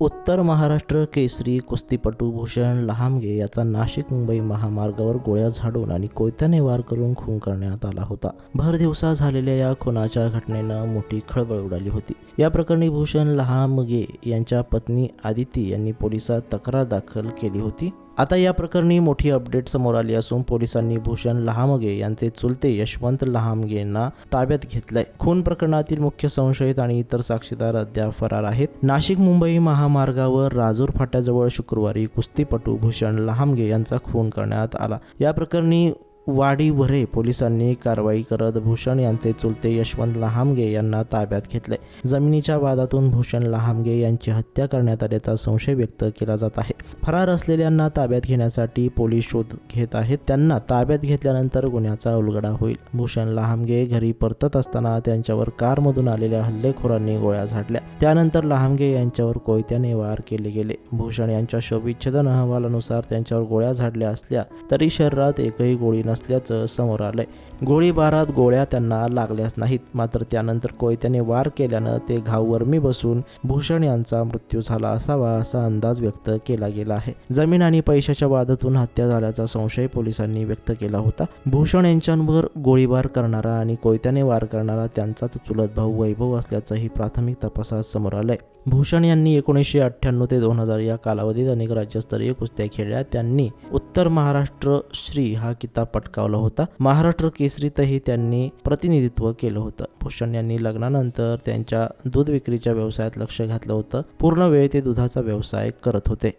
उत्तर महाराष्ट्र केसरी कुस्तीपटू भूषण लहामगे याचा नाशिक मुंबई महामार्गावर गोळ्या झाडून आणि कोयत्याने वार करून खून करण्यात आला होता. भर दिवसा झालेल्या या खुनाच्या घटनेनं मोठी खळबळ उडाली होती. या प्रकरणी भूषण लहामगे यांच्या पत्नी आदिती यांनी पोलिसात तक्रार दाखल केली होती. आता या प्रकरणी मोठी अपडेट समोर आली असून पोलिसांनी भूषण लहामगे यांचे चुलते यशवंत लहामगेंना ताब्यात घेतलंय. खून प्रकरणातील मुख्य संशयित आणि इतर साक्षीदार अद्याप फरार आहेत. नाशिक मुंबई महामार्गावर राजूर फाट्याजवळ शुक्रवारी कुस्तीपटू भूषण लहामगे यांचा खून करण्यात आला. या प्रकरणी वाडीवरे पोलिसांनी कारवाई करत भूषण यांचे चुलते यशवंत लहामगे यांना ताब्यात घेतले. जमिनीच्या वादातून भूषण लहामगे यांची हत्या करण्यात आल्याचा संशय व्यक्त केला जात आहे. फरार असलेल्यांना ताब्यात घेण्यासाठी पोलीस शोध घेत आहेत. त्यांना ताब्यात घेतल्यानंतर गुन्ह्याचा उलगडा होईल. भूषण लहामगे घरी परतत असताना त्यांच्यावर कारमधून आलेल्या हल्लेखोरांनी गोळ्या झाडल्या. त्यानंतर लहामगे यांच्यावर कोयत्याने वार केले गेले. भूषण यांच्या शवविच्छेदन अहवालानुसार त्यांच्यावर गोळ्या झाडल्या असल्या तरी शरीरात एकही गोळी नसल्याचं समोर आलंय. गोळीबारात गोळ्या त्यांना लागल्याच नाहीत, मात्र त्यानंतर कोयत्याने वार केल्यानं ते घाव वर्मी बसून भूषण यांचा मृत्यू झाला असावा असा अंदाज व्यक्त केला गेला आहे. जमीन आणि पैशाच्या वादातून हत्या झाल्याचा संशय पोलिसांनी व्यक्त केला होता. भूषण यांच्यावर गोळीबार करणारा आणि कोयत्याने वार करणारा त्यांचाच चुलत भाऊ वैभव असल्याचंही प्राथमिक तपासात समोर आलंय. भूषण यांनी 1998 ते 2000 या कालावधीत अनेक राज्यस्तरीय कुस्त्या खेळल्या. त्यांनी उत्तर महाराष्ट्र श्री हा किताब पटकावला होता. महाराष्ट्र केसरीतही त्यांनी प्रतिनिधित्व केलं होतं. भूषण यांनी लग्नानंतर त्यांच्या दूध विक्रीच्या व्यवसायात लक्ष घातलं होतं. पूर्ण वेळ ते दुधाचा व्यवसाय करत होते.